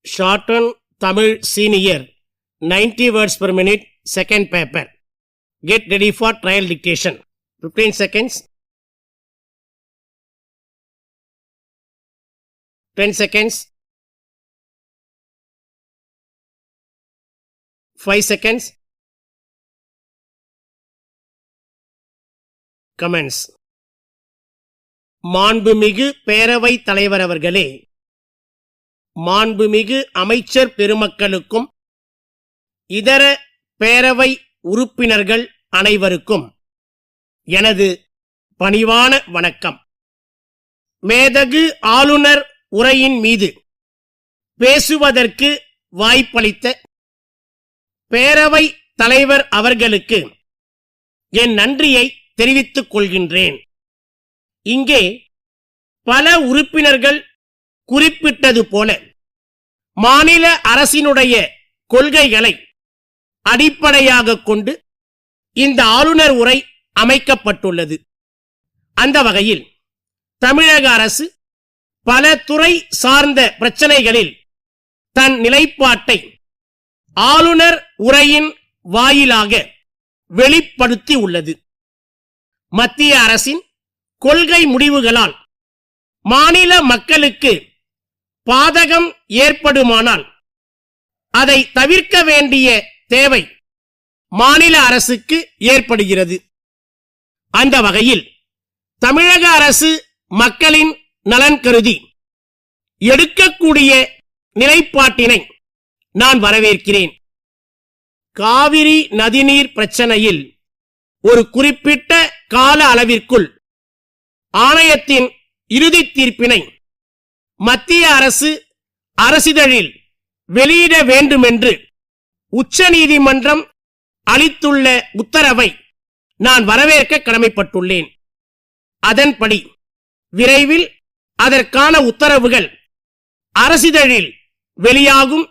Shorten Tamil Senior 90 words per minute, second paper. Get ready for trial dictation. 15 seconds. 10 seconds. 5 seconds. Comments. மாண்புமிகு பேரவைத் தலைவர் அவர்களே, மாண்புமிகு அமைச்சர் பெருமக்களுக்கும் இதர பேரவை உறுப்பினர்கள் அனைவருக்கும் எனது பணிவான வணக்கம். மேதகு ஆளுநர் உரையின் மீது பேசுவதற்கு வாய்ப்பளித்த பேரவை தலைவர் அவர்களுக்கு என் நன்றியை தெரிவித்துக் கொள்கின்றேன். இங்கே பல உறுப்பினர்கள் குறிப்பிட்டது போல மாநில அரசினுடைய கொள்கைகளை அடிப்படையாக கொண்டு இந்த ஆளுநர் உரை அமைக்கப்பட்டுள்ளது. அந்த வகையில் தமிழக அரசு பல துறை சார்ந்த பிரச்சனைகளில் தன் நிலைப்பாட்டை ஆளுநர் உரையின் வாயிலாக வெளிப்படுத்தி உள்ளது. மத்திய அரசின் கொள்கை முடிவுகளால் மாநில மக்களுக்கு பாதகம் ஏற்படுமானால் அதை தவிர்க்க வேண்டிய தேவை மாநில அரசுக்கு ஏற்படுகிறது. அந்த வகையில் தமிழக அரசு மக்களின் நலன் கருதி எடுக்கக்கூடிய நிலைப்பாட்டினை நான் வரவேற்கிறேன். காவிரி நதிநீர் பிரச்சனையில் ஒரு குறிப்பிட்ட கால அளவிற்குள் ஆணையத்தின் இறுதி தீர்ப்பினை மத்திய அரசு அரசிதழில் வெளியிட வேண்டுமென்று உச்சநீதிமன்றம் அளித்துள்ள உத்தரவை நான் வரவேற்க கடமைப்பட்டுள்ளேன். அதன்படி விரைவில் அதற்கான உத்தரவுகள் அரசிதழில் வெளியாகும்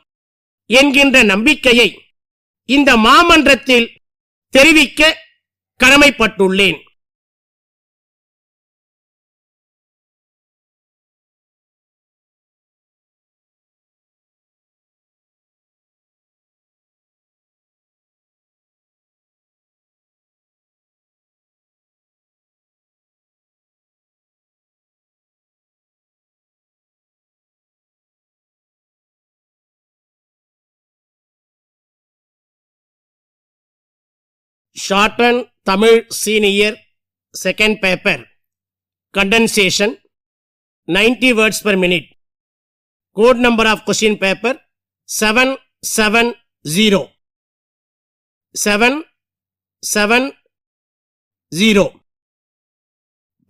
என்கின்ற நம்பிக்கையை இந்த மாமன்றத்தில் தெரிவிக்க கடமைப்பட்டுள்ளேன். Shorten Tamil Senior second paper. Condensation 90 words per minute. Code number of question paper 770. 770.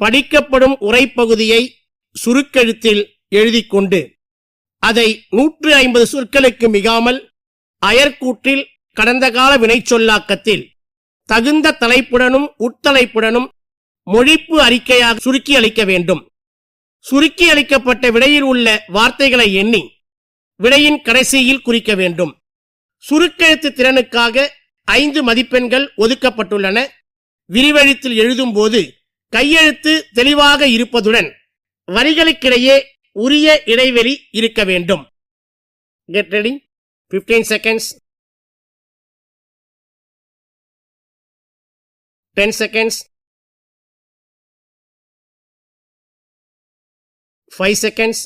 படிக்கப்படும் உரைப்பகுதியை சுருக்கெழுத்தில் எழுதிக்கொண்டு அதை 150 சொற்களுக்கு மிகாமல் அயர்கூற்றில் கடந்த கால வினைச்சொல்லாக்கத்தில் தகுந்த தலைப்புடனும் உட்தலைப்புடனும் மொழிப்பு அறிக்கையாக சுருக்கி அளிக்க வேண்டும். சுருக்கி அளிக்கப்பட்ட விடையில் உள்ள வார்த்தைகளை எண்ணி விடையின் கடைசியில் குறிக்க வேண்டும். சுருக்கெழுத்து திறனுக்காக 5 மதிப்பெண்கள் ஒதுக்கப்பட்டுள்ளன. விரிவெழுத்தில் எழுதும் போது கையெழுத்து தெளிவாக இருப்பதுடன் வரிகளுக்கிடையே உரிய இடைவெளி இருக்க வேண்டும். Get ready. 15 seconds. 10 seconds. 5 seconds.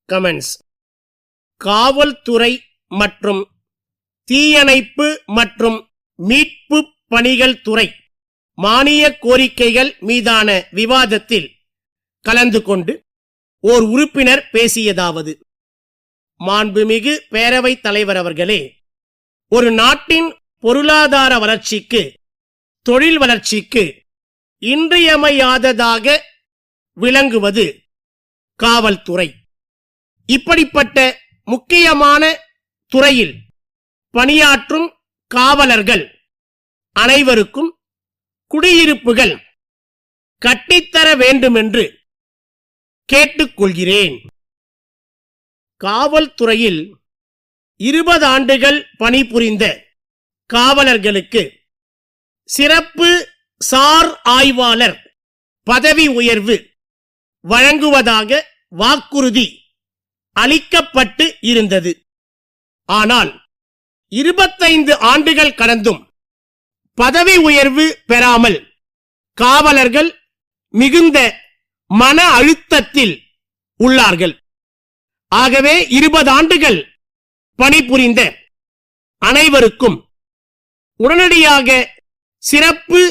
Comments. காவல்துறை மற்றும் தீயணைப்பு மற்றும் மீட்பு பணிகள் துறை மானிய கோரிக்கைகள் மீதான விவாதத்தில் கலந்து கொண்டு ஓர் உறுப்பினர் பேசியதாவது: மாண்புமிகு பேரவைத் தலைவர் அவர்களே, ஒரு நாட்டின் பொருளாதார வளர்ச்சிக்கு, தொழில் வளர்ச்சிக்கு இன்றியமையாததாக விளங்குவது காவல்துறை. இப்படிப்பட்ட முக்கியமான துறையில் பணியாற்றும் காவலர்கள் அனைவருக்கும் குடியிருப்புகள் கட்டித்தர வேண்டுமென்று கேட்டுக்கொள்கிறேன். காவல்துறையில் 20 ஆண்டுகள் பணிபுரிந்த காவலர்களுக்கு சிறப்பு சார் ஆய்வாளர் பதவி உயர்வு வழங்குவதாக வாக்குறுதி அளிக்கப்பட்டு இருந்தது. ஆனால் 25 ஆண்டுகள் கடந்தும் பதவி உயர்வு பெறாமல் காவலர்கள் மிகுந்த மன அழுத்தத்தில் உள்ளார்கள். ஆகவே 20 ஆண்டுகள் பணிபுரிந்த அனைவருக்கும் உடனடியாக சிறப்பு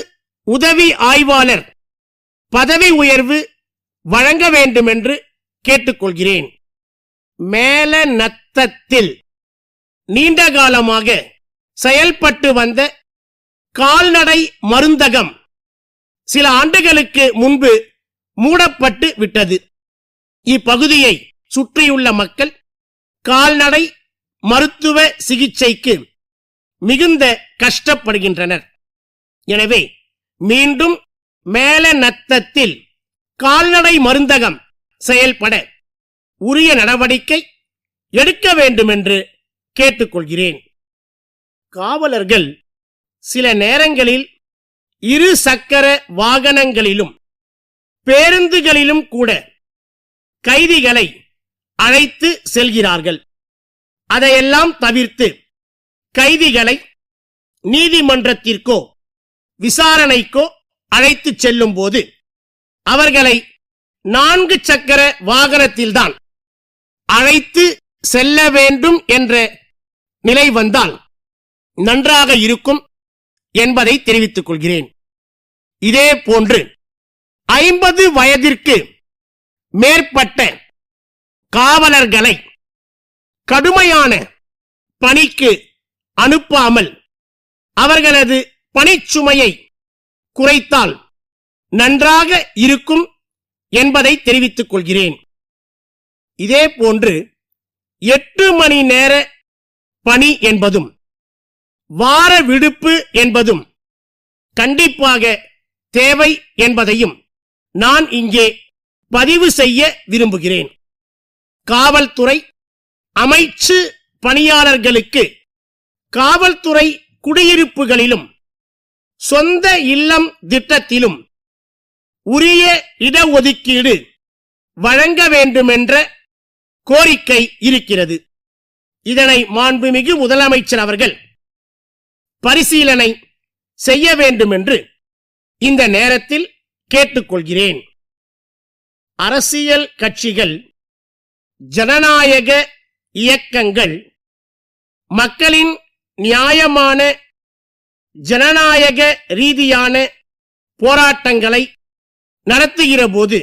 உதவி ஆய்வாளர் பதவி உயர்வு வழங்க வேண்டும் என்று கேட்டுக்கொள்கிறேன். மேலநத்தத்தில் நீண்ட காலமாக செயல்பட்டு வந்த கால்நடை மருந்தகம் சில ஆண்டுகளுக்கு முன்பு மூடப்பட்டு விட்டது. இப்பகுதியை சுற்றியுள்ள மக்கள் கால்நடை மருத்துவ சிகிச்சைக்கு மிகுந்த கஷ்டப்படுகின்றனர். எனவே மீண்டும் மேலநத்தத்தில் கால்நடை மருந்தகம் செயல்பட உரிய நடவடிக்கை எடுக்க வேண்டும் என்று கேட்டுக்கொள்கிறேன். காவலர்கள் சில நேரங்களில் 2 சக்கர வாகனங்களிலும் பேருந்துகளிலும் கூட கைதிகளை அழைத்து செல்கிறார்கள். அதையெல்லாம் தவிர்த்து கைதிகளை நீதிமன்றத்திற்கோ விசாரணைக்கோ அழைத்து செல்லும் போது அவர்களை 4 சக்கர வாகனத்தில்தான் அழைத்து செல்ல வேண்டும் என்ற நிலை வந்தால் நன்றாக இருக்கும் என்பதை தெரிவித்துக் கொள்கிறேன். இதே போன்று 50 வயதிற்கு மேற்பட்ட காவலர்களை கடுமையான பணிக்கு அனுப்பாமல் அவர்களது பணிச்சுமையை குறைத்தால் நன்றாக இருக்கும் என்பதை தெரிவித்துக் கொள்கிறேன். இதே போன்று 8 மணி நேர பணி என்பதும் வார விடுப்பு என்பதும் கண்டிப்பாக தேவை என்பதையும் நான் இங்கே பதிவு செய்ய விரும்புகிறேன். காவல்துறை அமைச்சு பணியாளர்களுக்கு காவல்துறை குடியிருப்புகளிலும் சொந்த இல்லம் திட்டத்திலும் உரிய இடஒதுக்கீடு வழங்க வேண்டுமென்ற கோரிக்கை இருக்கிறது. இதனை மாண்புமிகு முதலமைச்சர் அவர்கள் பரிசீலனை செய்ய வேண்டும் என்று இந்த நேரத்தில் கேட்டுக்கொள்கிறேன். அரசியல் கட்சிகள், ஜனநாயக இயக்கங்கள் மக்களின் நியாயமான ஜனநாயக ரீதியான போராட்டங்களை நடத்துகிற போது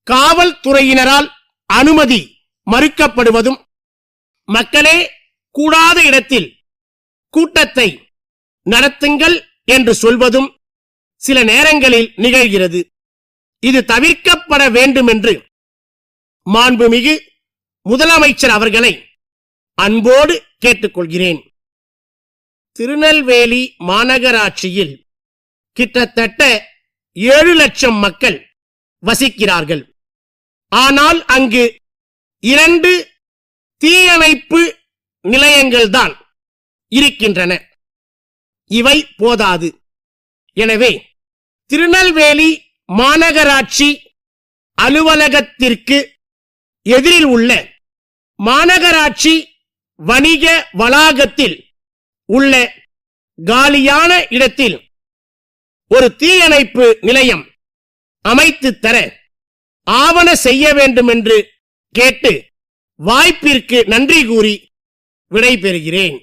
காவல்துறையினரால் அனுமதி மறுக்கப்படுவதும் மக்களே கூடாத இடத்தில் கூட்டத்தை நடத்துங்கள் என்று சொல்வதும் சில நேரங்களில் நிகழ்கிறது. இது தவிர்க்கப்பட வேண்டும் என்று மாண்புமிகு முதலமைச்சர் அவர்களை அன்போடு கேட்டுக்கொள்கிறேன். திருநெல்வேலி மாநகராட்சியில் கிட்டத்தட்ட 7 லட்சம் மக்கள் வசிக்கிறார்கள். ஆனால் அங்கு 2 தீயணைப்பு நிலையங்கள்தான் இருக்கின்றன. இவை போதாது. எனவே திருநெல்வேலி மாநகராட்சி அலுவலகத்திற்கு எதிரில் உள்ள மாநகராட்சி வணிக வளாகத்தில் உள்ள காலியான இடத்தில் ஒரு தீயணைப்பு நிலையம் அமைத்து தர ஆவண செய்ய வேண்டும் என்று கேட்டு வாய்ப்பிற்கு நன்றி கூறி விடைபெறுகிறேன்.